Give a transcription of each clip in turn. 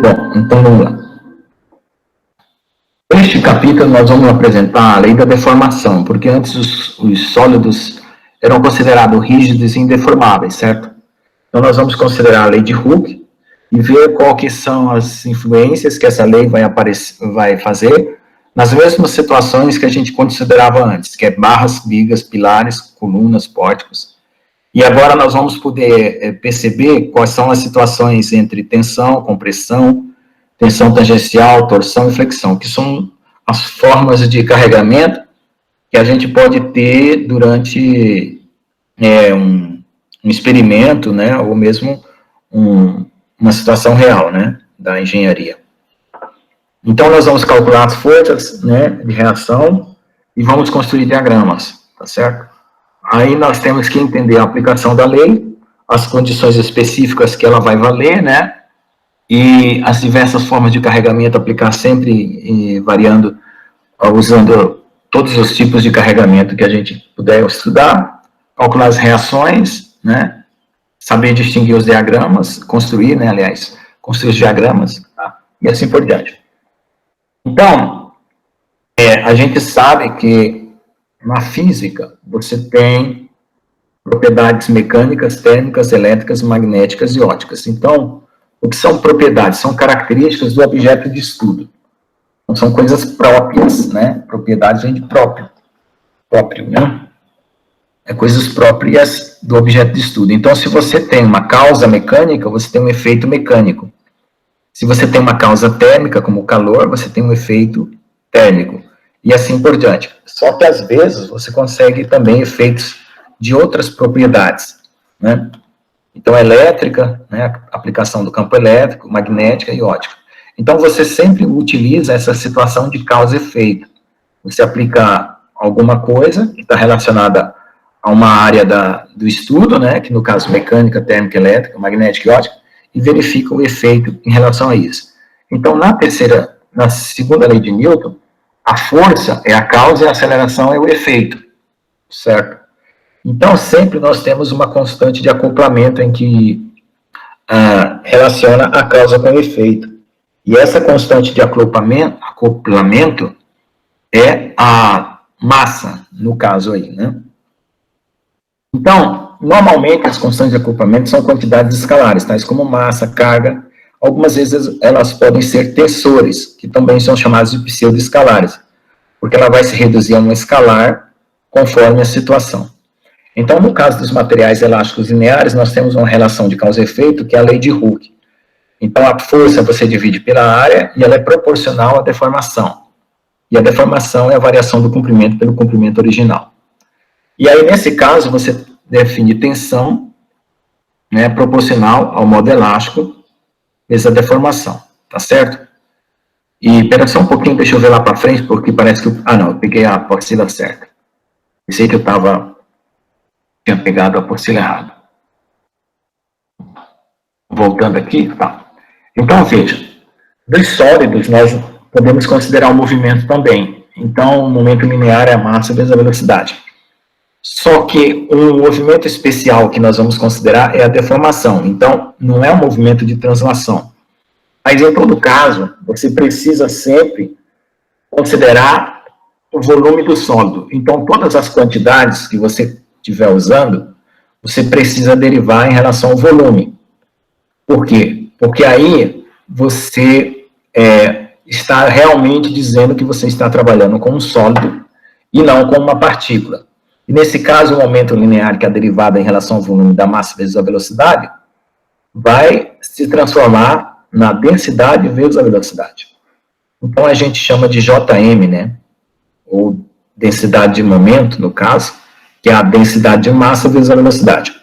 Bom, então vamos lá. Neste capítulo nós vamos apresentar a lei da deformação, porque antes os sólidos eram considerados rígidos e indeformáveis, certo? Então nós vamos considerar a lei de Hooke e ver qual que são as influências que essa lei vai fazer nas mesmas situações que a gente considerava antes, que é barras, vigas, pilares, colunas, pórticos. E agora nós vamos poder perceber quais são as situações entre tensão, compressão, tensão tangencial, torção e flexão, que são as formas de carregamento que a gente pode ter durante um experimento, né, ou mesmo uma situação real, né, da engenharia. Então, nós vamos calcular as forças, né, de reação e vamos construir diagramas, tá certo? Aí nós temos que entender a aplicação da lei, as condições específicas que ela vai valer, né, e as diversas formas de carregamento, aplicar sempre variando, usando todos os tipos de carregamento que a gente puder estudar, calcular as reações, né, saber distinguir os diagramas, construir, né, aliás, construir os diagramas, tá? E assim por diante. Então, a gente sabe que na física você tem propriedades mecânicas, térmicas, elétricas, magnéticas e ópticas. Então, o que são propriedades? São características do objeto de estudo. Não são coisas próprias, né? Propriedades vem de próprio, né? É coisas próprias do objeto de estudo. Então, se você tem uma causa mecânica, você tem um efeito mecânico. Se você tem uma causa térmica, como o calor, você tem um efeito térmico. E assim por diante. Só que, às vezes, você consegue também efeitos de outras propriedades, né? Então, elétrica, né, aplicação do campo elétrico, magnética e óptica. Então, você sempre utiliza essa situação de causa e efeito. Você aplica alguma coisa que está relacionada a uma área do estudo, né, que no caso mecânica, térmica, elétrica, magnética e óptica, e verifica o efeito em relação a isso. Então, na segunda lei de Newton, a força é a causa e a aceleração é o efeito, certo? Então, sempre nós temos uma constante de acoplamento em que relaciona a causa com o efeito. E essa constante de acoplamento é a massa, no caso aí, né? Então, normalmente as constantes de acoplamento são quantidades escalares, tais como massa, carga. Algumas vezes elas podem ser tensores, que também são chamados de pseudo-escalares, porque ela vai se reduzir a um escalar conforme a situação. Então, no caso dos materiais elásticos lineares, nós temos uma relação de causa e efeito, que é a lei de Hooke. Então, a força você divide pela área e ela é proporcional à deformação. E a deformação é a variação do comprimento pelo comprimento original. E aí, nesse caso, você define tensão, né, proporcional ao modo elástico, vezes a deformação, tá certo? E, espera só um pouquinho, deixa eu ver lá para frente, porque parece que... não, eu peguei a apostila certa. Pensei que eu tinha pegado a apostila errada. Voltando aqui, tá. Então, veja, dos sólidos nós podemos considerar o movimento também. Então, o momento linear é a massa vezes a velocidade. Só que um movimento especial que nós vamos considerar é a deformação. Então, não é um movimento de translação. Mas, em todo caso, você precisa sempre considerar o volume do sólido. Então, todas as quantidades que você estiver usando, você precisa derivar em relação ao volume. Por quê? Porque aí você está realmente dizendo que você está trabalhando com um sólido e não com uma partícula. E nesse caso, o momento linear, que é a derivada em relação ao volume da massa vezes a velocidade, vai se transformar na densidade vezes a velocidade. Então, a gente chama de JM, né? Ou densidade de momento, no caso, que é a densidade de massa vezes a velocidade.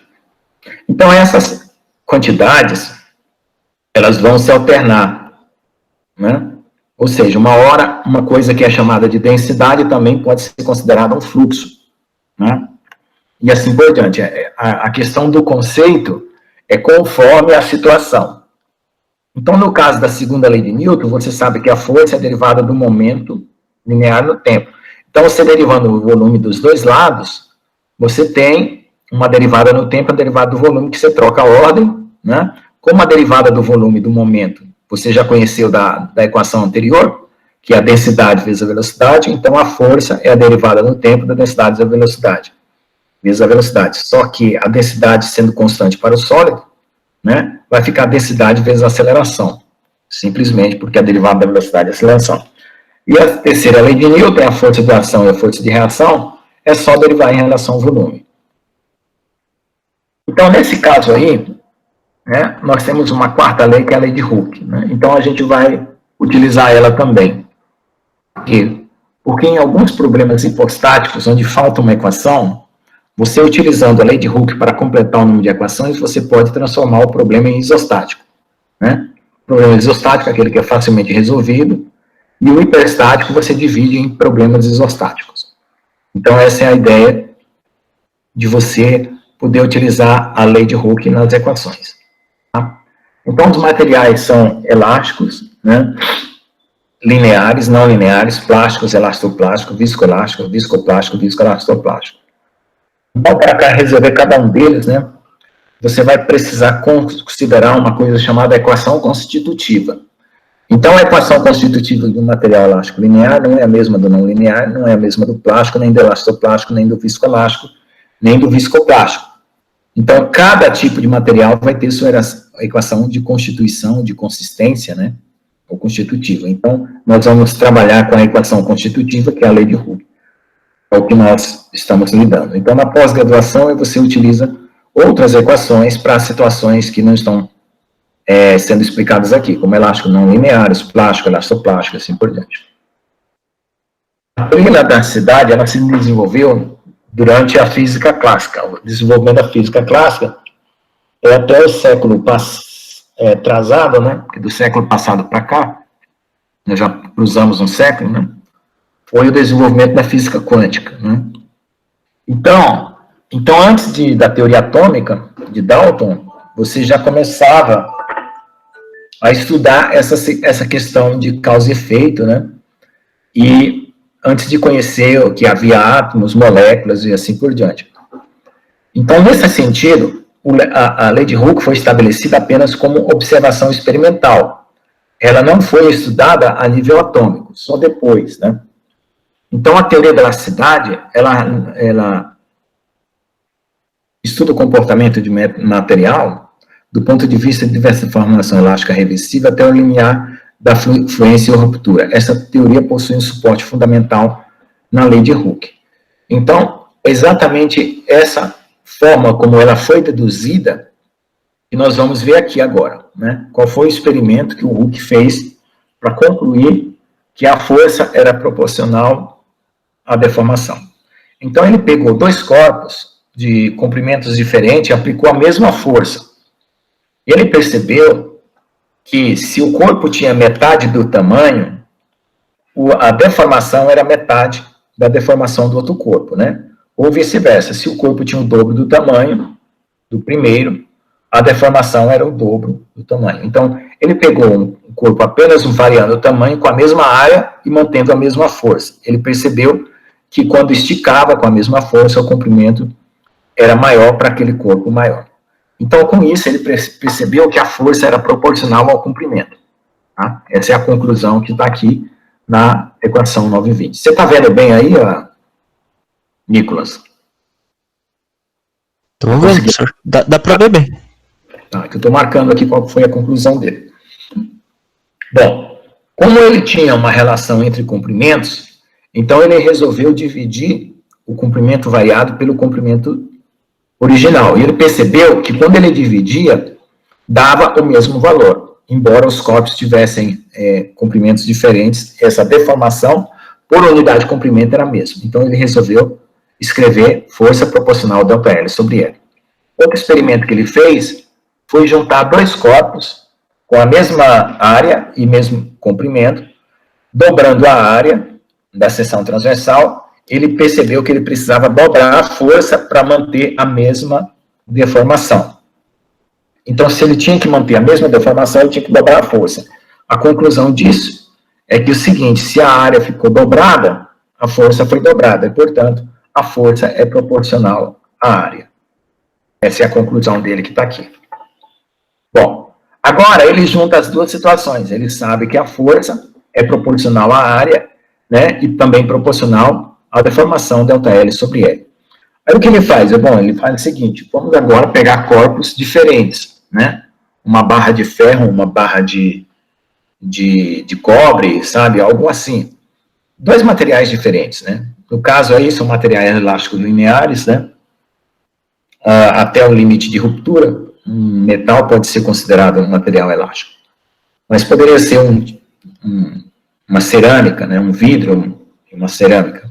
Então, essas quantidades, elas vão se alternar, né? Ou seja, uma hora, uma coisa que é chamada de densidade também pode ser considerada um fluxo, né? E assim por diante. A questão do conceito é conforme a situação. Então, no caso da segunda lei de Newton, você sabe que a força é derivada do momento linear no tempo. Então, você derivando o volume dos dois lados, você tem uma derivada no tempo, a derivada do volume, que você troca a ordem, né? Como a derivada do volume do momento você já conheceu da equação anterior, que é a densidade vezes a velocidade, então a força é a derivada no tempo da densidade vezes a velocidade. Vezes a velocidade. Só que a densidade sendo constante para o sólido, né, vai ficar a densidade vezes a aceleração. Simplesmente porque a derivada da velocidade é a aceleração. E a terceira lei de Newton, a força de ação e a força de reação, é só derivar em relação ao volume. Então, nesse caso aí, né, nós temos uma quarta lei, que é a lei de Hooke. Né? Então, a gente vai utilizar ela também. Por quê? Porque em alguns problemas hipostáticos, onde falta uma equação, você utilizando a lei de Hooke para completar o número de equações, você pode transformar o problema em isostático. Né? O problema isostático é aquele que é facilmente resolvido, e o hiperestático você divide em problemas isostáticos. Então, essa é a ideia de você poder utilizar a lei de Hooke nas equações. Tá? Então, os materiais são elásticos, né? Lineares, não lineares, plásticos, elastoplástico, viscoelástico, viscoplástico, viscoelastoplástico. Então, para resolver cada um deles, né, você vai precisar considerar uma coisa chamada equação constitutiva. Então, a equação constitutiva do material elástico linear não é a mesma do não linear, não é a mesma do plástico, nem do elastoplástico, nem do viscoelástico, nem do viscoplástico. Então, cada tipo de material vai ter sua equação de constituição, de consistência, né, ou constitutiva. Então, nós vamos trabalhar com a equação constitutiva, que é a lei de Hooke. É o que nós estamos lidando. Então, na pós-graduação, você utiliza outras equações para situações que não estão sendo explicadas aqui, como elástico não lineares, plástico, elastoplástico, assim por diante. A teoria da elasticidade, ela se desenvolveu durante a física clássica. O desenvolvimento da física clássica é até o século atrasado, né? Porque do século passado para cá, nós já cruzamos um século, né? Foi o desenvolvimento da física quântica, né? Então antes da teoria atômica de Dalton, você já começava a estudar essa questão de causa e efeito, né? E antes de conhecer que havia átomos, moléculas e assim por diante. Então, nesse sentido, a lei de Hooke foi estabelecida apenas como observação experimental. Ela não foi estudada a nível atômico, só depois, né? Então, a teoria da elasticidade, ela estuda o comportamento de material do ponto de vista de diversa formação elástica reversível até o limiar da fluência ou ruptura. Essa teoria possui um suporte fundamental na lei de Hooke. Então, exatamente essa forma como ela foi deduzida, que nós vamos ver aqui agora, né? Qual foi o experimento que o Hooke fez para concluir que a força era proporcional à deformação. Então, ele pegou dois corpos de comprimentos diferentes e aplicou a mesma força. Ele percebeu que se o corpo tinha metade do tamanho, a deformação era metade da deformação do outro corpo, né? Ou vice-versa, se o corpo tinha o dobro do tamanho do primeiro, a deformação era o dobro do tamanho. Então, ele pegou um corpo apenas variando o tamanho com a mesma área e mantendo a mesma força. Ele percebeu que quando esticava com a mesma força, o comprimento era maior para aquele corpo maior. Então, com isso, ele percebeu que a força era proporcional ao comprimento. Tá? Essa é a conclusão que está aqui na equação 920. Você está vendo bem aí, Nicolas? Estou vendo, professor. Dá para ver bem. Tá, eu estou marcando aqui qual foi a conclusão dele. Bom, como ele tinha uma relação entre comprimentos, então ele resolveu dividir o comprimento variado pelo comprimento original. E ele percebeu que quando ele dividia, dava o mesmo valor. Embora os corpos tivessem comprimentos diferentes, essa deformação por unidade de comprimento era a mesma. Então ele resolveu escrever força proporcional ΔL sobre L. Outro experimento que ele fez foi juntar dois corpos com a mesma área e mesmo comprimento, dobrando a área da seção transversal. Ele percebeu que ele precisava dobrar a força para manter a mesma deformação. Então, se ele tinha que manter a mesma deformação, ele tinha que dobrar a força. A conclusão disso é que o seguinte, se a área ficou dobrada, a força foi dobrada, e, portanto, a força é proporcional à área. Essa é a conclusão dele que está aqui. Bom, Agora, ele junta as duas situações. Ele sabe que a força é proporcional à área, né, e também proporcional à deformação ΔL sobre L. Aí o que ele faz? Bom, ele faz o seguinte, vamos agora pegar corpos diferentes, né? Uma barra de ferro, uma barra de cobre, sabe? Algo assim. Dois materiais diferentes, né? No caso aí, são materiais elásticos lineares, né? Até o limite de ruptura, um metal pode ser considerado um material elástico. Mas poderia ser uma cerâmica, né? Um vidro, uma cerâmica.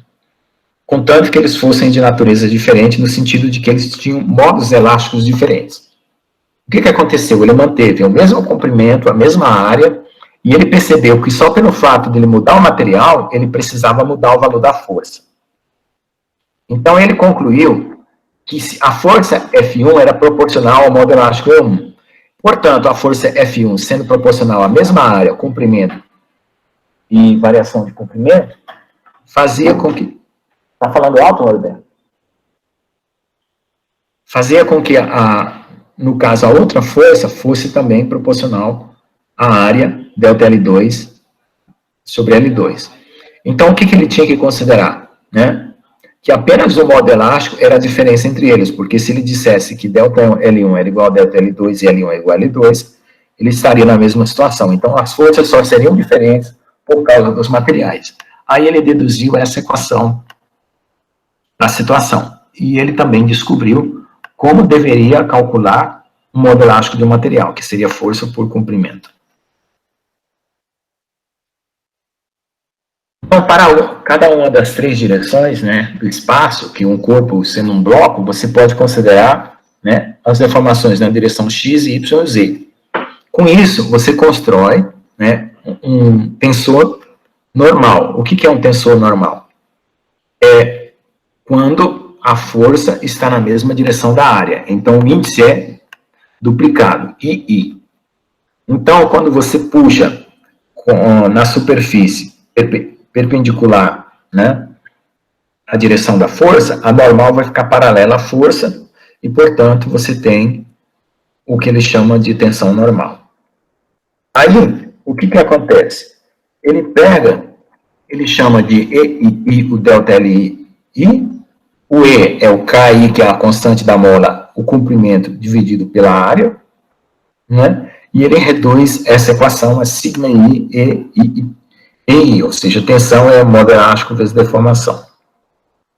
Contanto que eles fossem de natureza diferente, no sentido de que eles tinham modos elásticos diferentes. O que aconteceu? Ele manteve o mesmo comprimento, a mesma área, e ele percebeu que só pelo fato de ele mudar o material, ele precisava mudar o valor da força. Então, ele concluiu que a força F1 era proporcional ao modo elástico E1. Portanto, a força F1 sendo proporcional à mesma área, comprimento e variação de comprimento, fazia com que... Está falando alto, Norberto? Fazia com que, no caso, a outra força fosse também proporcional à área ΔL2 sobre L2. Então, o que ele tinha que considerar? Né? Que apenas o modo elástico era a diferença entre eles, porque se ele dissesse que ΔL1 era igual a ΔL2 e L1 é igual a L2, ele estaria na mesma situação. Então, as forças só seriam diferentes por causa dos materiais. Aí ele deduziu essa equação da situação. E ele também descobriu como deveria calcular o modo elástico de um material, que seria força por comprimento. Então, para cada uma das três direções, né, do espaço, que um corpo sendo um bloco, você pode considerar, né, as deformações na direção x, y e z. Com isso, você constrói, né, um tensor normal. O que é um tensor normal? É quando a força está na mesma direção da área. Então, o índice é duplicado, II. Então, quando você puxa na superfície perpendicular, né, à direção da força, a normal vai ficar paralela à força e, portanto, você tem o que ele chama de tensão normal. Aí, o que acontece? Ele pega, ele chama de EI, o ΔLI, o E é o KI, que é a constante da mola, o comprimento dividido pela área, né? E ele reduz essa equação a sigma I, E, ou seja, tensão é o modo elástico vezes deformação.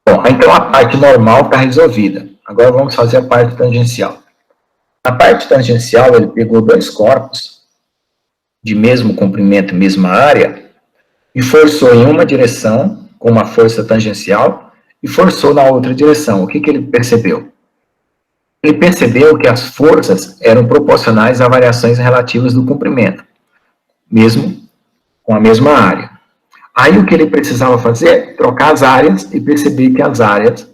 Bom, então a parte normal está resolvida. Agora vamos fazer a parte tangencial. A parte tangencial, ele pegou dois corpos de mesmo comprimento, mesma área, e forçou em uma direção com uma força tangencial e forçou na outra direção. O que ele percebeu? Ele percebeu que as forças eram proporcionais a variações relativas do comprimento, mesmo com a mesma área. Aí o que ele precisava fazer? Trocar as áreas e perceber que as áreas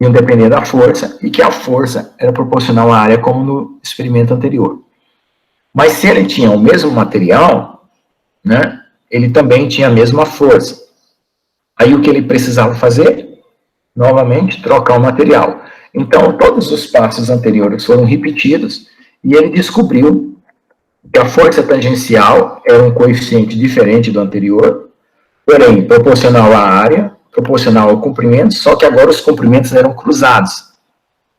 iam depender da força e que a força era proporcional à área como no experimento anterior. Mas se ele tinha o mesmo material, né, ele também tinha a mesma força. Aí o que ele precisava fazer? Novamente, trocar o material. Então, todos os passos anteriores foram repetidos e ele descobriu que a força tangencial era um coeficiente diferente do anterior, porém, proporcional à área, proporcional ao comprimento, só que agora os comprimentos eram cruzados,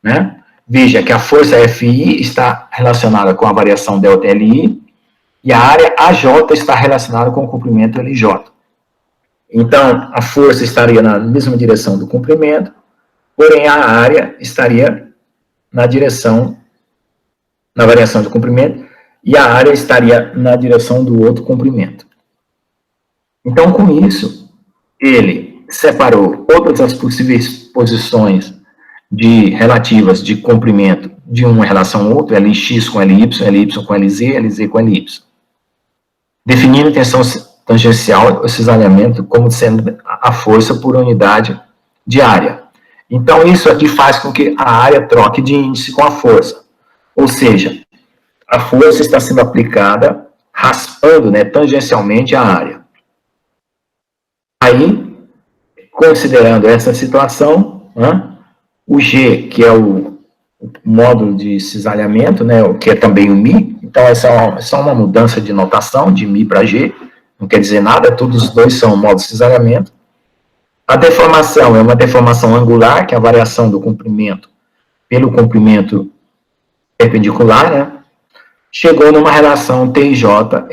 né? Veja que a força FI está relacionada com a variação ΔLI e a área AJ está relacionada com o comprimento LJ. Então, a força estaria na mesma direção do comprimento, porém a área estaria na variação do comprimento, e a área estaria na direção do outro comprimento. Então, com isso, ele separou todas as possíveis posições relativas de comprimento de uma relação ao outro, Lx com Ly, Ly com Lz, Lz com Ly. Definindo tensão tangencial, o cisalhamento, como sendo a força por unidade de área. Então, isso aqui faz com que a área troque de índice com a força. Ou seja, a força está sendo aplicada raspando, né, tangencialmente a área. Aí, considerando essa situação, né, o G, que é o módulo de cisalhamento, né, que é também o μ, Então, essa é só uma mudança de notação, de Mi para G, não quer dizer nada, todos os dois são modo de cisalhamento. A deformação é uma deformação angular, que é a variação do comprimento pelo comprimento perpendicular, né? Chegou numa relação T e J,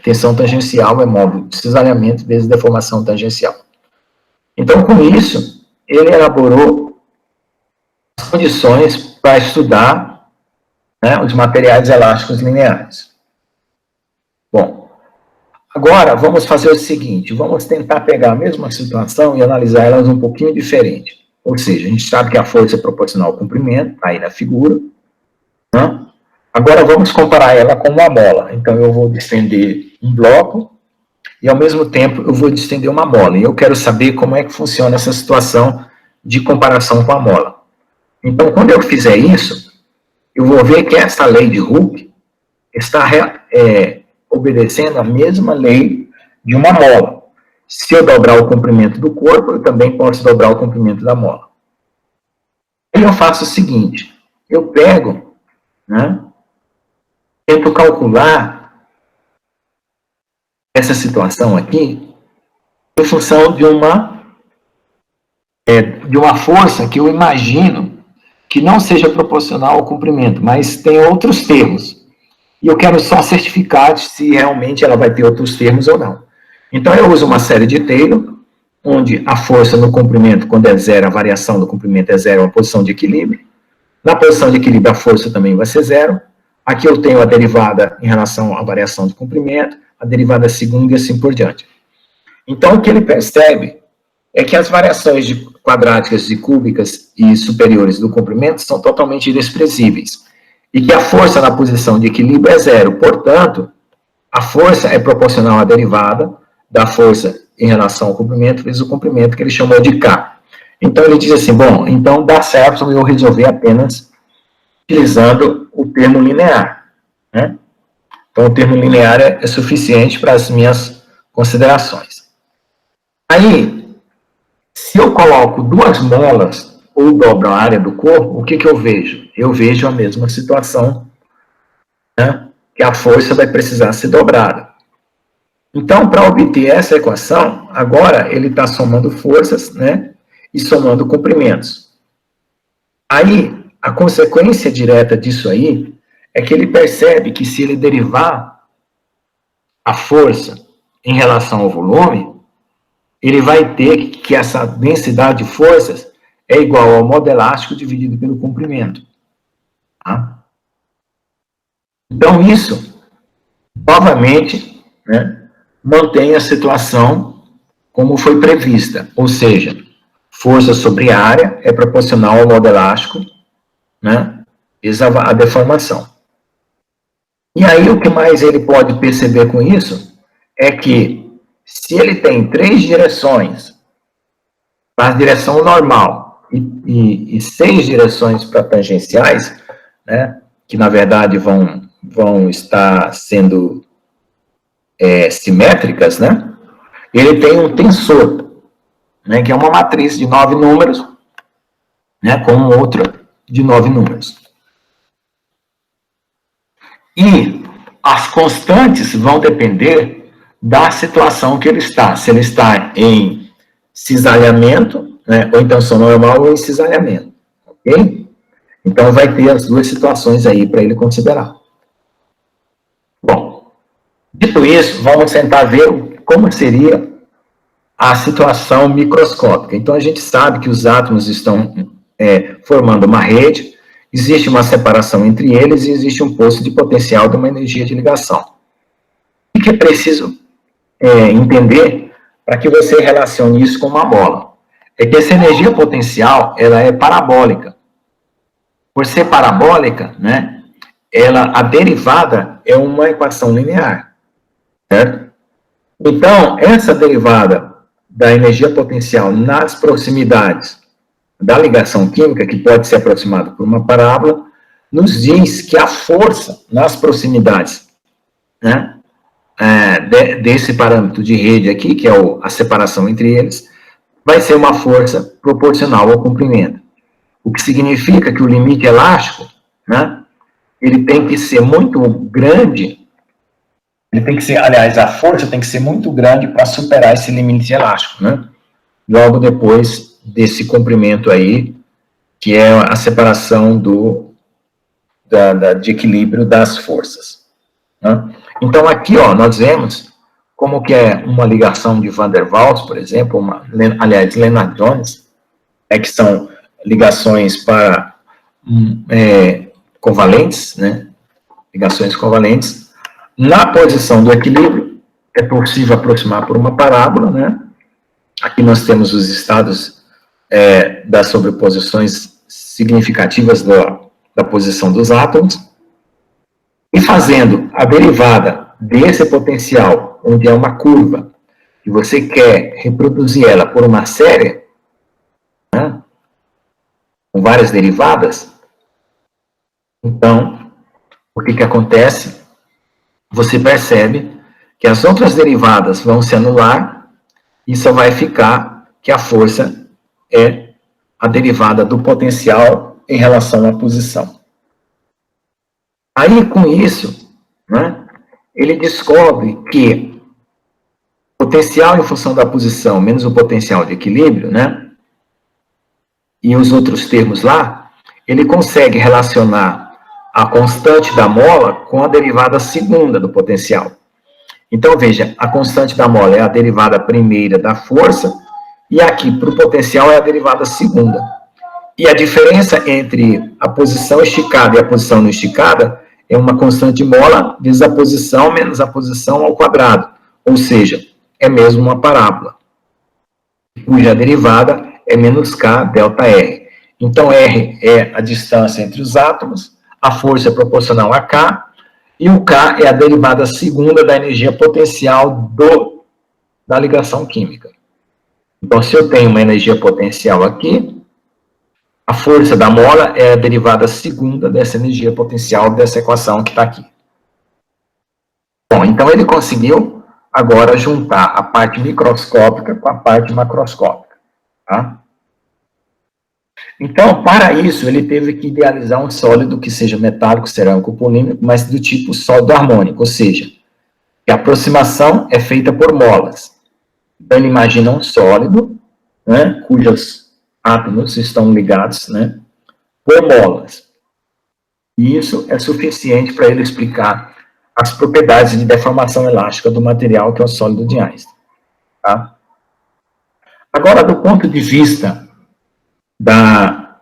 tensão tangencial é módulo de cisalhamento vezes deformação tangencial. Então, com isso, ele elaborou as condições para estudar, né, os materiais elásticos lineares. Bom, agora vamos fazer o seguinte, vamos tentar pegar a mesma situação e analisar elas um pouquinho diferente. Ou seja, a gente sabe que a força é proporcional ao comprimento, está aí na figura, né? Agora vamos comparar ela com uma mola. Então eu vou distender um bloco e ao mesmo tempo eu vou distender uma mola. E eu quero saber como é que funciona essa situação de comparação com a mola. Então quando eu fizer isso, eu vou ver que essa lei de Hooke está obedecendo a mesma lei de uma mola. Se eu dobrar o comprimento do corpo, eu também posso dobrar o comprimento da mola. Aí eu faço o seguinte, eu pego, né, tento calcular essa situação aqui em função de uma força que eu imagino que não seja proporcional ao comprimento, mas tem outros termos. E eu quero só certificar se realmente ela vai ter outros termos ou não. Então, eu uso uma série de Taylor, onde a força no comprimento, quando é zero, a variação do comprimento é zero, é uma posição de equilíbrio. Na posição de equilíbrio, a força também vai ser zero. Aqui eu tenho a derivada em relação à variação do comprimento, a derivada segunda e assim por diante. Então, o que ele percebe é que as variações quadráticas e cúbicas e superiores do comprimento são totalmente inexpressíveis. E que a força na posição de equilíbrio é zero. Portanto, a força é proporcional à derivada da força em relação ao comprimento vezes o comprimento que ele chamou de K. Então, ele diz assim, bom, então dá certo eu resolver apenas utilizando o termo linear, né? Então, o termo linear é suficiente para as minhas considerações. Aí, se eu coloco duas molas ou dobro a área do corpo, o que eu vejo? Eu vejo a mesma situação, né? Que a força vai precisar ser dobrada. Então, para obter essa equação, agora ele está somando forças, né? E somando comprimentos. Aí, a consequência direta disso aí é que ele percebe que se ele derivar a força em relação ao volume, ele vai ter que essa densidade de forças é igual ao modo elástico dividido pelo comprimento. Tá? Então, isso, novamente, né, mantém a situação como foi prevista, ou seja, força sobre área é proporcional ao modo elástico, né, vezes a deformação. E aí, o que mais ele pode perceber com isso é que, se ele tem três direções, para a direção normal, e 6 direções para tangenciais, né, que na verdade vão estar sendo simétricas, né, ele tem um tensor, né, que é uma matriz de 9 números, né, com outra de 9 números. E as constantes vão depender da situação que ele está. Se ele está em cisalhamento, né, ou em tensão normal ou em cisalhamento. Ok? Então, vai ter as duas situações aí para ele considerar. Bom, dito isso, vamos tentar ver como seria a situação microscópica. Então, a gente sabe que os átomos estão formando uma rede, existe uma separação entre eles e existe um posto de potencial de uma energia de ligação. O que é preciso entender para que você relacione isso com uma bola? É que essa energia potencial, ela é parabólica. Por ser parabólica, né, a derivada é uma equação linear, certo? Então, essa derivada da energia potencial nas proximidades da ligação química, que pode ser aproximada por uma parábola, nos diz que a força nas proximidades, né, desse parâmetro de rede aqui, que é a separação entre eles, vai ser uma força proporcional ao comprimento. O que significa que o limite elástico, né, ele tem que ser muito grande, ele tem que ser, aliás, a força tem que ser muito grande para superar esse limite elástico, né? Logo depois desse comprimento aí, que é a separação de equilíbrio das forças, né? Então, aqui, ó, nós vemos como que é uma ligação de Van der Waals, por exemplo, aliás, Lennard-Jones, que são ligações para covalentes, né? Ligações covalentes. Na posição do equilíbrio, é possível aproximar por uma parábola, né? Aqui nós temos os estados das sobreposições significativas da posição dos átomos, e fazendo a derivada desse potencial, onde é uma curva, e você quer reproduzir ela por uma série, né, com várias derivadas, então, o que acontece? Você percebe que as outras derivadas vão se anular, e só vai ficar que a força é a derivada do potencial em relação à posição. Aí, com isso, né, ele descobre que o potencial em função da posição menos o potencial de equilíbrio, né, e os outros termos lá, ele consegue relacionar a constante da mola com a derivada segunda do potencial. Então, veja, a constante da mola é a derivada primeira da força, e aqui, para o potencial, é a derivada segunda. E a diferença entre a posição esticada e a posição não esticada é uma constante de mola vezes a posição menos a posição ao quadrado. Ou seja, é mesmo uma parábola, cuja derivada é menos K delta R. Então, R é a distância entre os átomos, a força é proporcional a K, e o K é a derivada segunda da energia potencial da ligação química. Então, se eu tenho uma energia potencial aqui, a força da mola é a derivada segunda dessa energia potencial dessa equação que está aqui. Bom, então ele conseguiu agora juntar a parte microscópica com a parte macroscópica, tá? Então, para isso, ele teve que idealizar um sólido que seja metálico, cerâmico, polímero, mas do tipo sólido harmônico, ou seja, que a aproximação é feita por molas. Então, ele imagina um sólido, né, cujos átomos estão ligados, né, por molas. E isso é suficiente para ele explicar as propriedades de deformação elástica do material, que é o sólido de Einstein. Tá? Agora, do ponto de vista da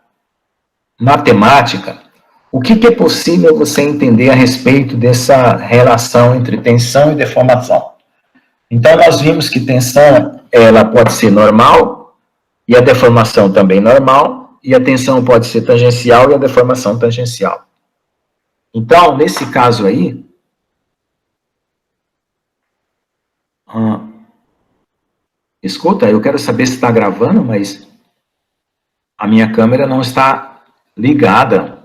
matemática, o que é possível você entender a respeito dessa relação entre tensão e deformação? Então, nós vimos que tensão ela pode ser normal, e a deformação também normal, e a tensão pode ser tangencial e a deformação tangencial. Então, nesse caso aí, escuta, eu quero saber se está gravando, mas a minha câmera não está ligada.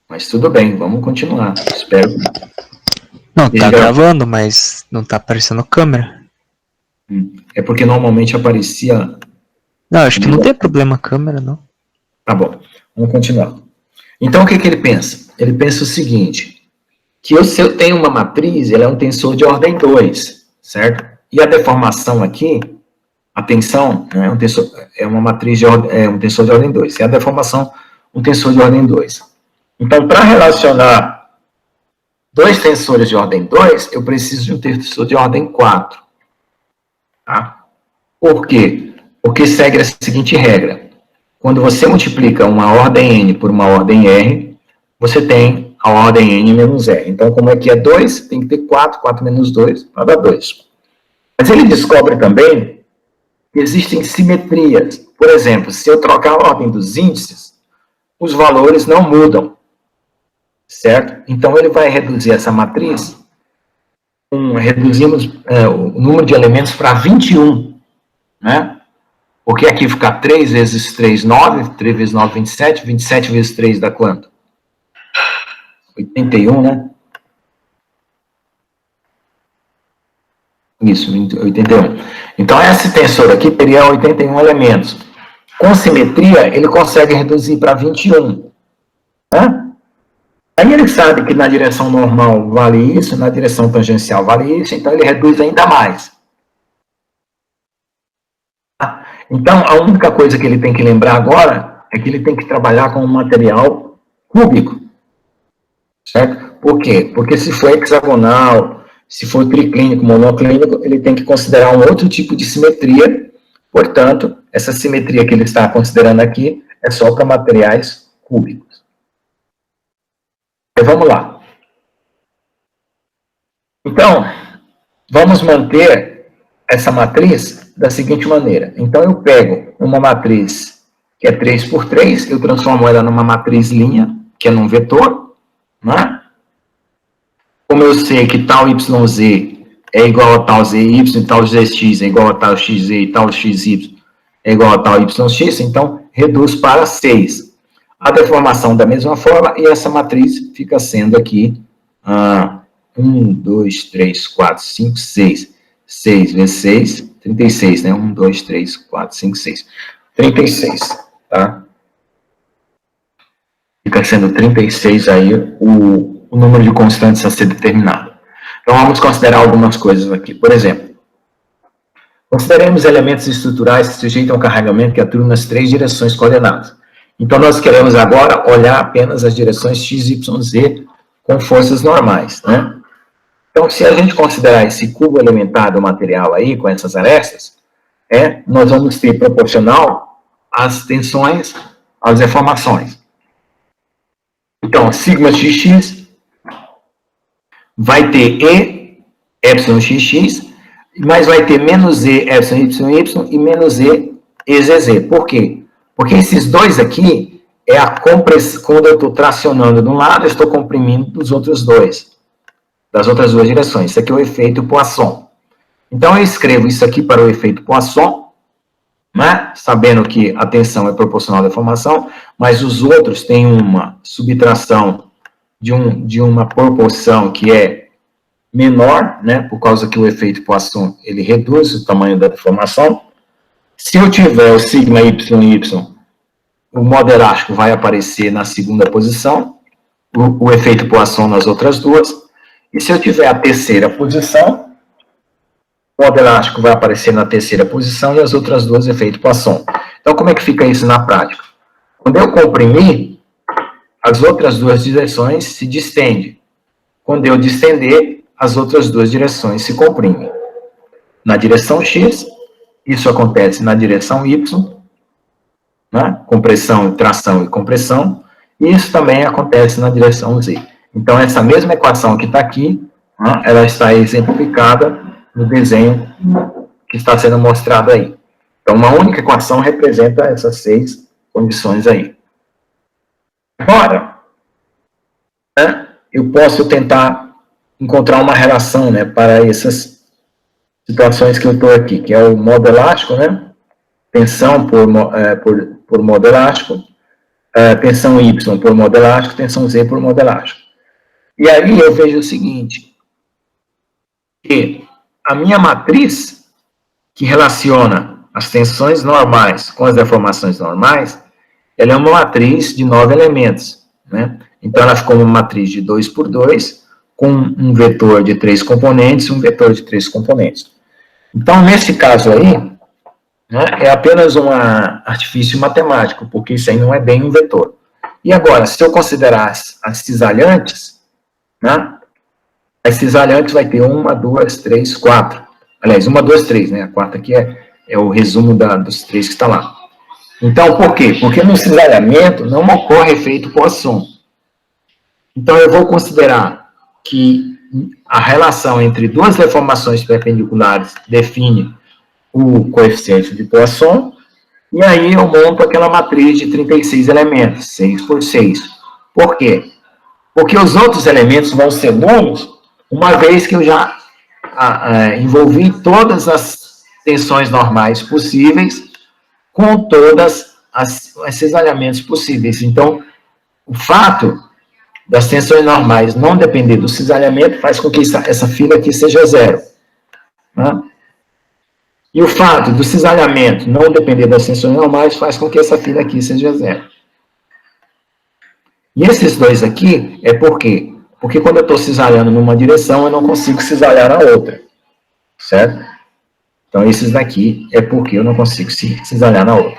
Mas tudo bem, vamos continuar. Espero. Não, tá gravando, mas não tá aparecendo câmera. É porque normalmente aparecia... Não, acho que não tem problema a câmera, não. Tá bom, vamos continuar. Então, o que ele pensa? Ele pensa o seguinte, que se eu tenho uma matriz, ela é um tensor de ordem 2, certo? E a deformação aqui, a tensão, né, é uma matriz de ordem, um tensor de ordem 2. E a deformação, um tensor de ordem 2. Então, para relacionar dois tensores de ordem 2, eu preciso de um tensor de ordem 4. Tá? Por quê? Porque segue a seguinte regra. Quando você multiplica uma ordem n por uma ordem r, você tem a ordem n menos r. Então, como aqui é 2, tem que ter 4, 4 menos 2, vai dar 2. Mas ele descobre também que existem simetrias. Por exemplo, se eu trocar a ordem dos índices, os valores não mudam. Certo? Então, ele vai reduzir essa matriz, reduzimos o número de elementos para 21, né? Porque aqui fica 3 vezes 3, 9, 3 vezes 9, 27, 27 vezes 3 dá quanto? 81, né? Isso, 81. Então, esse tensor aqui teria 81 elementos. Com simetria, ele consegue reduzir para 21, né? Aí ele sabe que na direção normal vale isso, na direção tangencial vale isso, então ele reduz ainda mais. Então, a única coisa que ele tem que lembrar agora é que ele tem que trabalhar com um material cúbico. Certo? Por quê? Porque se for hexagonal, se for triclínico, monoclínico, ele tem que considerar um outro tipo de simetria. Portanto, essa simetria que ele está considerando aqui é só para materiais cúbicos. Então, vamos lá. Então, vamos manter essa matriz da seguinte maneira. Então, eu pego uma matriz que é 3 por 3, eu transformo ela numa matriz linha, que é num vetor, né? Como eu sei que tal YZ é igual a tal ZY, tal ZX é igual a tal XZ e tal XY é igual a tal YX, então reduz para 6. A deformação da mesma forma, e essa matriz fica sendo aqui 1, 2, 3, 4, 5, 6. 6 vezes 6, 36, né? 1, 2, 3, 4, 5, 6. 36, tá? Fica sendo 36 aí o número de constantes a ser determinado. Então, vamos considerar algumas coisas aqui. Por exemplo, consideremos elementos estruturais que sujeitam ao carregamento que atuam nas 3 direções coordenadas. Então, nós queremos agora olhar apenas as direções x, y, z com forças normais, né? Então, se a gente considerar esse cubo elementar do material aí, com essas arestas, nós vamos ter proporcional às tensões, às deformações. Então, sigma xx vai ter E, epsilon xx, mas vai ter menos E, epsilon yy e menos E, EZZ. Por quê? Porque esses dois aqui é a compressão, quando eu estou tracionando de um lado, eu estou comprimindo dos outros dois, das outras duas direções. Isso aqui é o efeito Poisson. Então, eu escrevo isso aqui para o efeito Poisson, né? Sabendo que a tensão é proporcional à deformação, mas os outros têm uma subtração de uma proporção que é menor, né? Por causa que o efeito Poisson ele reduz o tamanho da deformação. Se eu tiver o sigma y, o modo elástico vai aparecer na segunda posição, o efeito Poisson nas outras duas. E se eu tiver a terceira posição, o modo elástico vai aparecer na terceira posição e as outras duas efeito Poisson. Então, como é que fica isso na prática? Quando eu comprimir, as outras duas direções se distendem. Quando eu distender, as outras duas direções se comprimem. Na direção X, isso acontece na direção Y, né? Compressão, tração e compressão, e isso também acontece na direção Z. Então, essa mesma equação que está aqui, né? Ela está exemplificada no desenho que está sendo mostrado aí. Então, uma única equação representa essas 6 condições aí. Agora, né, eu posso tentar encontrar uma relação, né, para essas situações que eu estou aqui, que é o modo elástico, né, tensão por modo elástico, tensão Y por modo elástico, tensão Z por modo elástico. E aí eu vejo o seguinte, que a minha matriz, que relaciona as tensões normais com as deformações normais, ela é uma matriz de 9 elementos, né? Então, ela ficou uma matriz de 2 por 2, com um vetor de 3 componentes e um vetor de 3 componentes. Então, nesse caso aí, né, é apenas um artifício matemático, porque isso aí não é bem um vetor. E agora, se eu considerar as cisalhantes, né, as cisalhantes vai ter 1, 2, 3, 4. Aliás, 1, 2, 3, né? A quarta aqui é o resumo dos 3 que está lá. Então, por quê? Porque no cisalhamento não ocorre efeito Poisson. Então, eu vou considerar que a relação entre duas deformações perpendiculares define o coeficiente de Poisson, e aí eu monto aquela matriz de 36 elementos, 6 por 6. Por quê? Porque os outros elementos vão ser nulos, uma vez que eu já envolvi todas as tensões normais possíveis com todas esses alinhamentos possíveis. Então, o fato das tensões normais não depender do cisalhamento faz com que essa fila aqui seja zero. Né? E o fato do cisalhamento não depender das tensões normais faz com que essa fila aqui seja zero. E esses dois aqui é por quê? Porque quando eu estou cisalhando numa direção, eu não consigo cisalhar na outra, certo? Então, esses daqui é porque eu não consigo cisalhar na outra.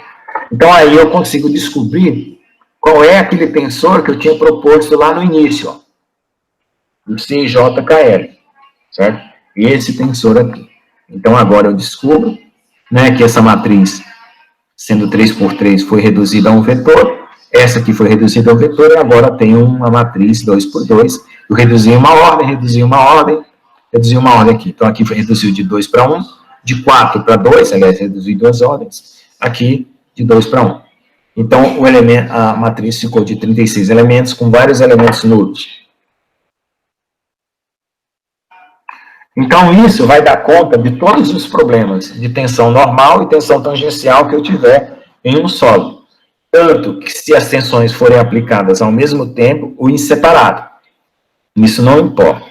Então, aí eu consigo descobrir qual é aquele tensor que eu tinha proposto lá no início, ó, o CJKL, certo? Esse tensor aqui. Então, agora eu descubro, né, que essa matriz, sendo 3 por 3, foi reduzida a um vetor, essa aqui foi reduzida a um vetor, e agora tem uma matriz 2 por 2. Eu reduzi uma ordem, reduzi uma ordem aqui. Então, aqui foi reduzido de 2 para 1, de 4 para 2, aliás, reduzi 2 ordens, aqui de 2 para 1. Então, a matriz ficou de 36 elementos, com vários elementos nulos. Então, isso vai dar conta de todos os problemas de tensão normal e tensão tangencial que eu tiver em um sólido. Tanto que se as tensões forem aplicadas ao mesmo tempo ou em separado. Isso não importa.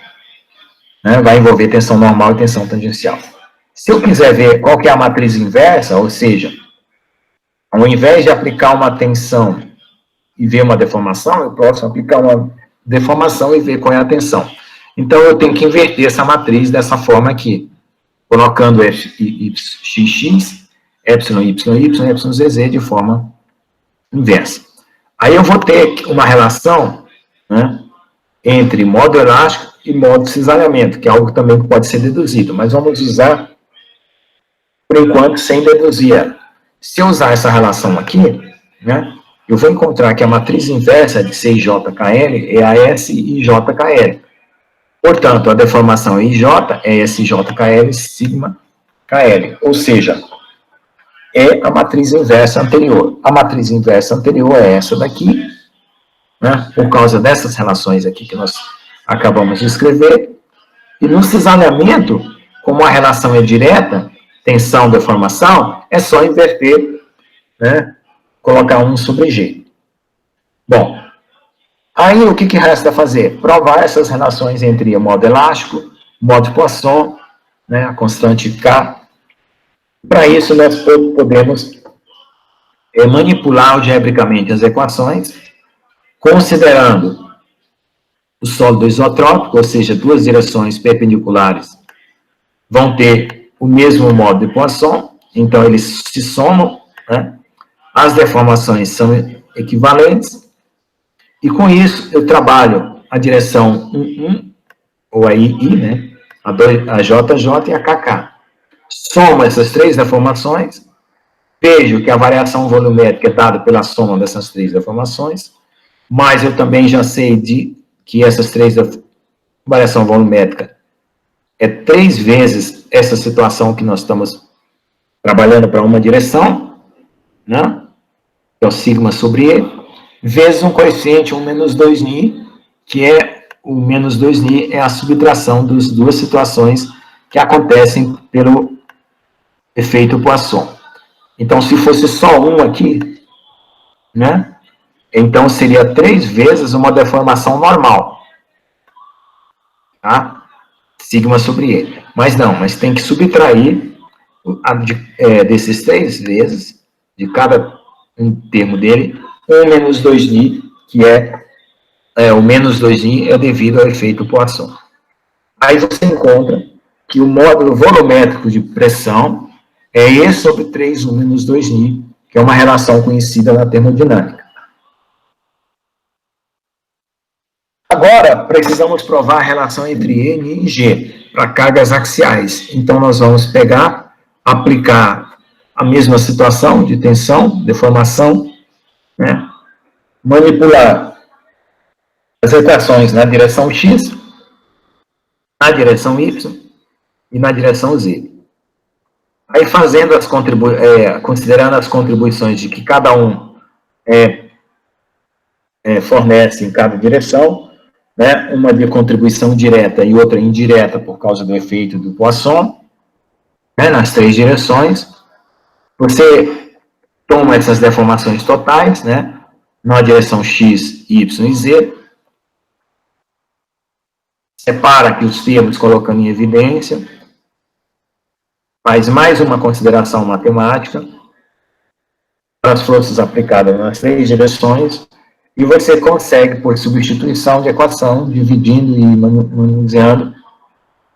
Né? Vai envolver tensão normal e tensão tangencial. Se eu quiser ver qual que é a matriz inversa, ou seja, ao invés de aplicar uma tensão e ver uma deformação, eu posso aplicar uma deformação e ver qual é a tensão. Então, eu tenho que inverter essa matriz dessa forma aqui, colocando xx, epsilon, zz de forma inversa. Aí eu vou ter uma relação, né, entre modo elástico e modo cisalhamento, que é algo também que pode ser deduzido, mas vamos usar, por enquanto, sem deduzir ela. Se eu usar essa relação aqui, né, eu vou encontrar que a matriz inversa de CIJKL é a SIJKL. Portanto, a deformação IJ é SJKL sigma KL, ou seja, é a matriz inversa anterior. A matriz inversa anterior é essa daqui, né, por causa dessas relações aqui que nós acabamos de escrever. E no cisalhamento, como a relação é direta, tensão, deformação, é só inverter, né, colocar 1 sobre G. Bom, aí, o que resta fazer? Provar essas relações entre o modo elástico, modo Poisson, né, a constante K. Para isso, nós podemos manipular algebricamente as equações, considerando o sólido isotrópico, ou seja, duas direções perpendiculares vão ter o mesmo modo de Poisson, então eles se somam, né? As deformações são equivalentes, e com isso, eu trabalho a direção 1, ou a II, né? A JJ e a KK. Somo essas três deformações, vejo que a variação volumétrica é dada pela soma dessas três deformações, mas eu também já sei que essas três variação volumétrica é 3 vezes essa situação que nós estamos trabalhando para uma direção, né? Que é o sigma sobre E, vezes um coeficiente, 1 menos 2ni, que é o menos 2ni, é a subtração das duas situações que acontecem pelo efeito Poisson. Então, se fosse só um aqui, né, então seria 3 vezes uma deformação normal. Tá? Sigma sobre E. Mas não, mas tem que subtrair desses 3 vezes, de cada um termo dele, 1 menos 2ni, que o menos 2ni é devido ao efeito Poisson. Aí você encontra que o módulo volumétrico de pressão é E sobre 3, 1 menos 2ni, que é uma relação conhecida na termodinâmica. Agora, precisamos provar a relação entre N e G, para cargas axiais. Então, nós vamos aplicar a mesma situação de tensão, deformação, né? Manipular as equações na direção X, na direção Y e na direção Z. Aí, fazendo considerando as contribuições de que cada um fornece em cada direção, né, uma de contribuição direta e outra indireta por causa do efeito do Poisson, né, nas 3 direções, você toma essas deformações totais, né, na direção X, Y e Z, separa aqui os termos colocando em evidência, faz mais uma consideração matemática para as forças aplicadas nas 3 direções, e você consegue, por substituição de equação, dividindo e manuseando,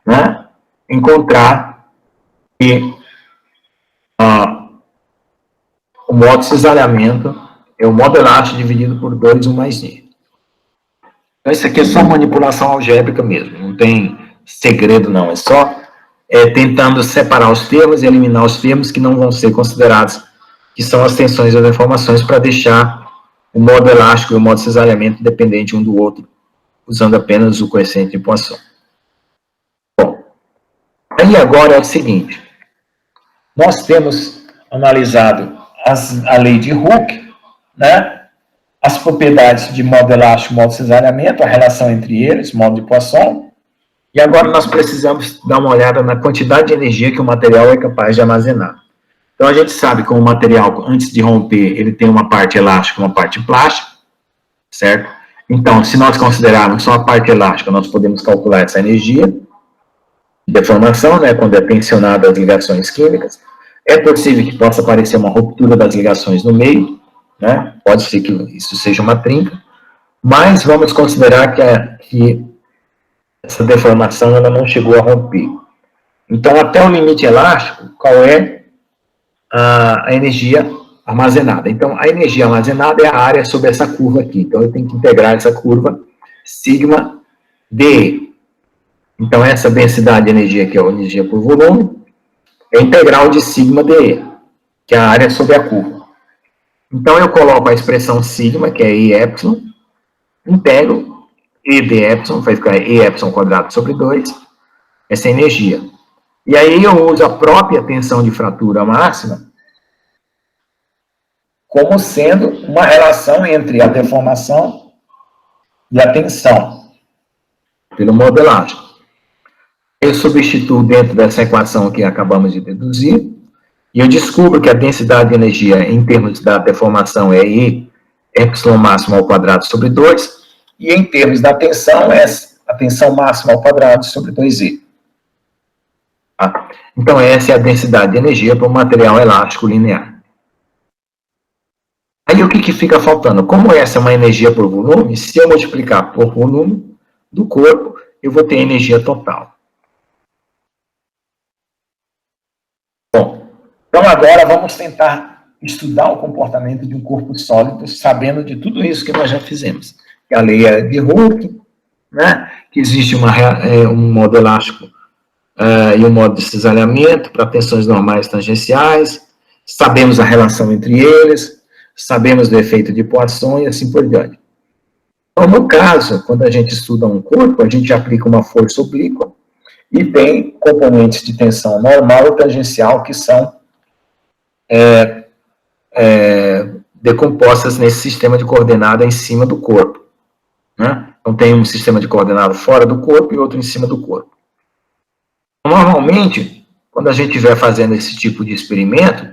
né, encontrar que o modo de cisalhamento é o modo elástico dividido por 2, 1 mais I. Então, isso aqui é só manipulação algébrica mesmo, não tem segredo não, é só tentando separar os termos e eliminar os termos que não vão ser considerados, que são as tensões e as deformações, para deixar o modo elástico e o modo de cisalhamento dependente um do outro, usando apenas o coeficiente de Poisson. Bom, aí agora é o seguinte, nós temos analisado a lei de Hooke, né, as propriedades de modo elástico e modo de cisalhamento, a relação entre eles, modo de Poisson, e agora nós precisamos dar uma olhada na quantidade de energia que o material é capaz de armazenar. Então, a gente sabe que o material, antes de romper, ele tem uma parte elástica e uma parte plástica, certo? Então, se nós considerarmos só a parte elástica, nós podemos calcular essa energia de deformação, né, quando é tensionada as ligações químicas. É possível que possa aparecer uma ruptura das ligações no meio, né? Pode ser que isso seja uma trinca, mas vamos considerar que essa deformação ela não chegou a romper. Então, até o limite elástico, qual é a energia armazenada? Então, a energia armazenada é a área sobre essa curva aqui. Então, eu tenho que integrar essa curva sigma dE. Então, essa densidade de energia, que é a energia por volume, é a integral de sigma dE, que é a área sobre a curva. Então, eu coloco a expressão sigma, que é E epsilon, integro E de epsilon, vai ficar E epsilon quadrado sobre 2, essa energia. E aí eu uso a própria tensão de fratura máxima como sendo uma relação entre a deformação e a tensão, pelo modo elástico. Eu substituo dentro dessa equação que acabamos de deduzir, e eu descubro que a densidade de energia em termos da deformação é E epsilon máximo ao quadrado sobre 2, e em termos da tensão é a tensão máxima ao quadrado sobre 2E. Tá? Então, essa é a densidade de energia para um material elástico linear. Aí, o que fica faltando? Como essa é uma energia por volume, se eu multiplicar por volume do corpo, eu vou ter energia total. Bom, então agora vamos tentar estudar o comportamento de um corpo sólido, sabendo de tudo isso que nós já fizemos. A lei de Hooke, né, que existe um modo elástico e um modo de cisalhamento para tensões normais tangenciais, sabemos a relação entre eles, sabemos do efeito de Poisson e assim por diante. Então, no caso, quando a gente estuda um corpo, a gente aplica uma força oblíqua e tem componentes de tensão normal e tangencial que são decompostas nesse sistema de coordenada em cima do corpo. Né? Então, tem um sistema de coordenada fora do corpo e outro em cima do corpo. Normalmente, quando a gente estiver fazendo esse tipo de experimento,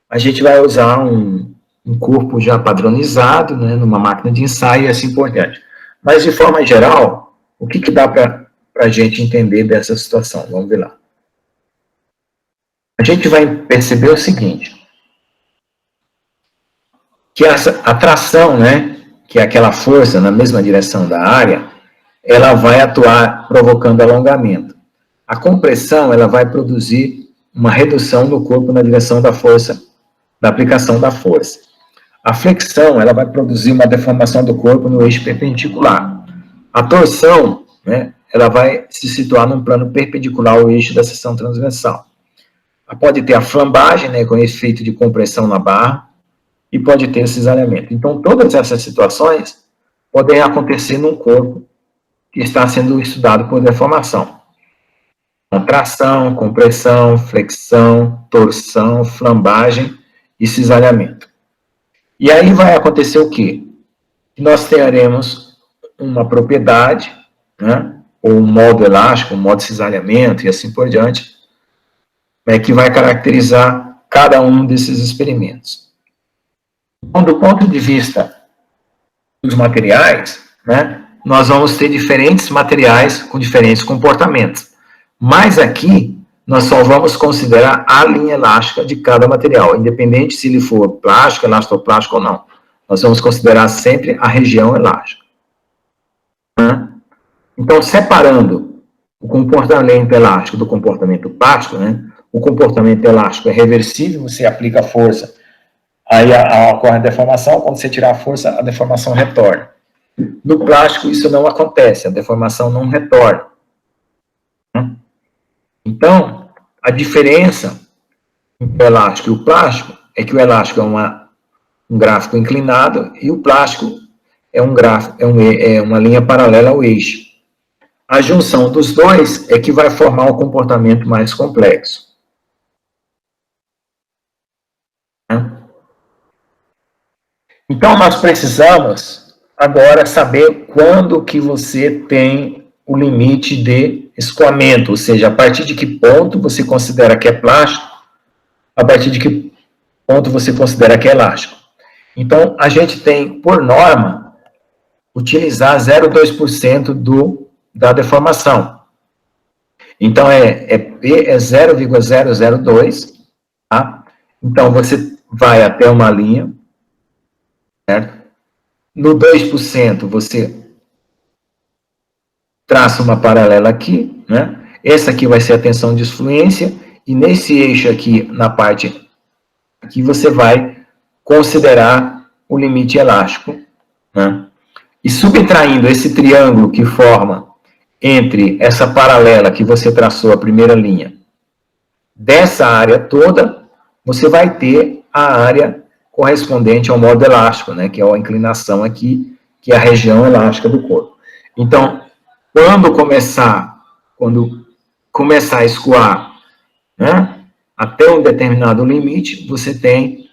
a gente vai usar um corpo já padronizado, né, numa máquina de ensaio e assim por diante. Mas, de forma geral, o que dá para a gente entender dessa situação? Vamos ver lá. A gente vai perceber o seguinte, que essa atração, né, que é aquela força na mesma direção da área, ela vai atuar provocando alongamento. A compressão, ela vai produzir uma redução no corpo na direção da força, da aplicação da força. A flexão, ela vai produzir uma deformação do corpo no eixo perpendicular. A torção, né, ela vai se situar num plano perpendicular ao eixo da seção transversal. Pode ter a flambagem, né, com efeito de compressão na barra, e pode ter o cisalhamento. Então, todas essas situações podem acontecer num corpo que está sendo estudado por deformação. Contração, compressão, flexão, torção, flambagem e cisalhamento. E aí vai acontecer o quê? Nós teremos uma propriedade, né, ou um modo elástico, um modo de cisalhamento e assim por diante, né, que vai caracterizar cada um desses experimentos. Então, do ponto de vista dos materiais, né, nós vamos ter diferentes materiais com diferentes comportamentos. Mas aqui, nós só vamos considerar a linha elástica de cada material, independente se ele for plástico, elastoplástico ou não. nós vamos considerar sempre a região elástica. Né? Então, separando o comportamento elástico do comportamento plástico, né? O comportamento elástico é reversível, você aplica a força, aí ocorre a deformação, quando você tirar a força, a deformação retorna. No plástico, isso não acontece, a deformação não retorna. Então, a diferença entre o elástico e o plástico é que o elástico é um gráfico inclinado e o plástico é uma linha paralela ao eixo. A junção dos dois é que vai formar um comportamento mais complexo. Então, nós precisamos agora saber quando que você tem o limite de escoamento, ou seja, a partir de que ponto você considera que é plástico, a partir de que ponto você considera que é elástico. Então, a gente tem, por norma, utilizar 0,2% da deformação. Então, P é 0,002, tá? Então, você vai até uma linha, certo? No 2%, você traça uma paralela aqui, né? Essa aqui vai ser a tensão de disfluência, e nesse eixo aqui, na parte aqui, você vai considerar o limite elástico, né? E subtraindo esse triângulo que forma entre essa paralela que você traçou, a primeira linha, dessa área toda, você vai ter a área correspondente ao modo elástico, né, que é a inclinação aqui, que é a região elástica do corpo. Então, quando começar a escoar, né, até um determinado limite, você tem,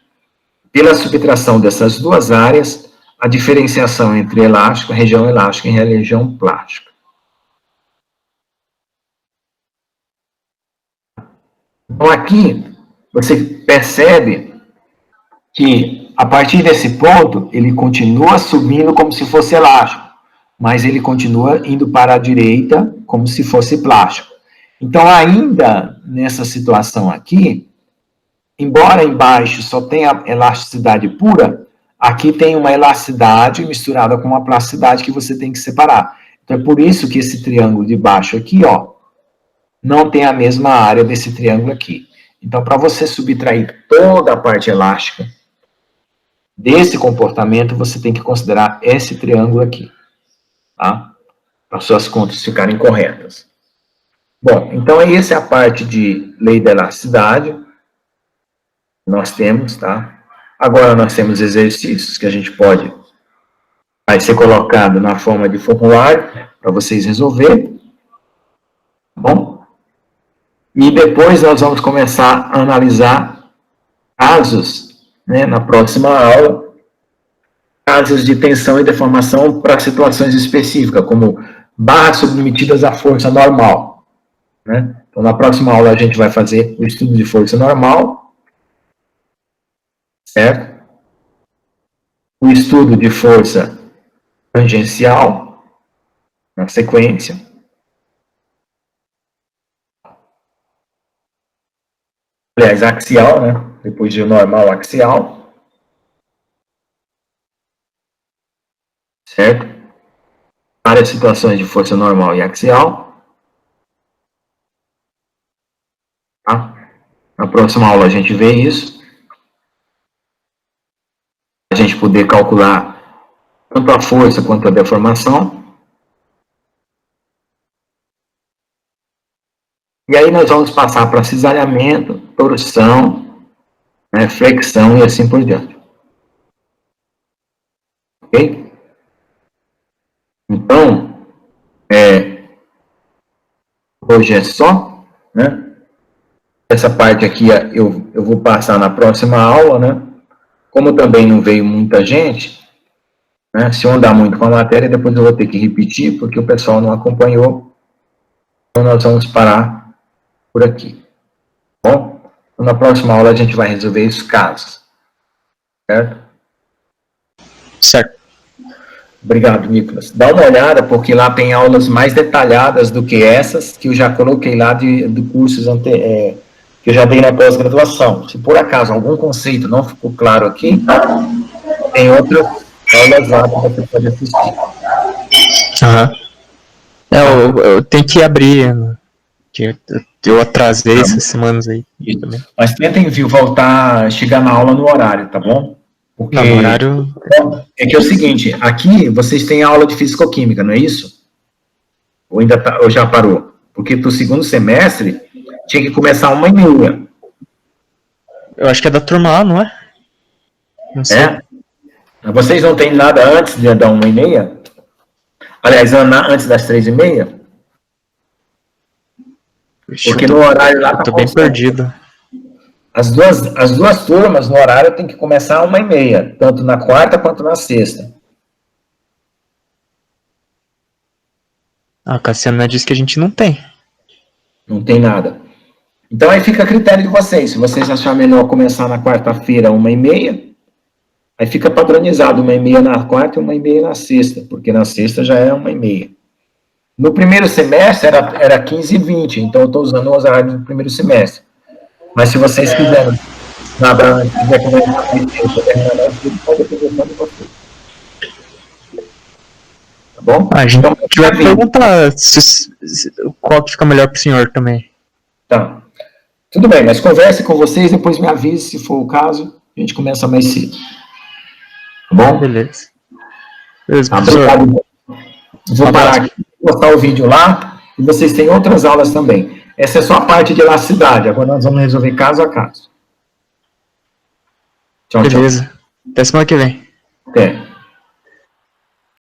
pela subtração dessas duas áreas, a diferenciação entre elástico, região elástica e região plástica. Então, aqui, você percebe que, a partir desse ponto, ele continua subindo como se fosse elástico, mas ele continua indo para a direita como se fosse plástico. Então, ainda nessa situação aqui, embora embaixo só tenha elasticidade pura, aqui tem uma elasticidade misturada com uma plasticidade que você tem que separar. Então, é por isso que esse triângulo de baixo aqui, ó, não tem a mesma área desse triângulo aqui. Então, para você subtrair toda a parte elástica desse comportamento, você tem que considerar esse triângulo aqui, tá? Para suas contas ficarem corretas. Bom, então essa é a parte de lei da elasticidade. Nós temos, tá? Agora nós temos exercícios que a gente vai ser colocado na forma de formulário para vocês resolverem. Tá bom? E depois nós vamos começar a analisar casos, né, na próxima aula, casos de tensão e deformação para situações específicas, como barras submetidas à força normal. Né? Então, na próxima aula, a gente vai fazer o estudo de força normal, certo? O estudo de força tangencial, na sequência. Aliás, axial, né? Depois de normal, axial. Certo? Várias situações de força normal e axial. Tá? Na próxima aula a gente vê isso. A gente poder calcular tanto a força quanto a deformação. E aí nós vamos passar para cisalhamento, torção, né, flexão e assim por diante. Ok? Então, hoje é só, né? Essa parte aqui eu vou passar na próxima aula, né? Como também não veio muita gente, né? Se eu andar muito com a matéria, depois eu vou ter que repetir, porque o pessoal não acompanhou. Então, nós vamos parar por aqui. Bom? Então, na próxima aula a gente vai resolver os casos. Certo? Certo. Obrigado, Nicolas. Dá uma olhada, porque lá tem aulas mais detalhadas do que essas, que eu já coloquei lá de cursos que eu já dei na pós-graduação. Se por acaso algum conceito não ficou claro aqui, tem outras aulas lá que você pode assistir. Aham. Eu tenho que abrir, né? Que eu atrasei essas semanas aí também. Mas tentem voltar, chegar na aula no horário, tá bom? Porque Não, no horário. é que é o seguinte, aqui vocês têm aula de físico-química, não é isso? Ou ainda ou já parou? Porque pro segundo semestre tinha que começar 1h30. Eu acho que é da turma A, não é? Não sei. É? Vocês não têm nada antes da 1h30? Aliás, antes das 3h30? Porque no horário lá eu tô bem perdido. As duas turmas no horário tem que começar 1h30, tanto na quarta quanto na sexta. A Cassiana disse que a gente não tem. Não tem nada. Então aí fica a critério de vocês. Se vocês acharem melhor começar na quarta-feira 1h30, aí fica padronizado 1h30 na quarta e 1h30 na sexta, porque na sexta já é 1h30. No primeiro semestre era 15h20, então eu estou usando os horários do primeiro semestre. Mas se vocês quiserem nada antes, quiser começar pode começar de vocês. Tá bom? A gente então, vai perguntar qual que fica melhor pro senhor também. Tá. Tudo bem, mas converse com vocês, depois me avise se for o caso, a gente começa mais cedo. Tá bom? Beleza. Tá, obrigado. Vou parar aqui, postar o vídeo lá, e vocês têm outras aulas também. Essa é só a parte de elasticidade, agora nós vamos resolver caso a caso. Tchau, beleza. Tchau. Até semana que vem. Até.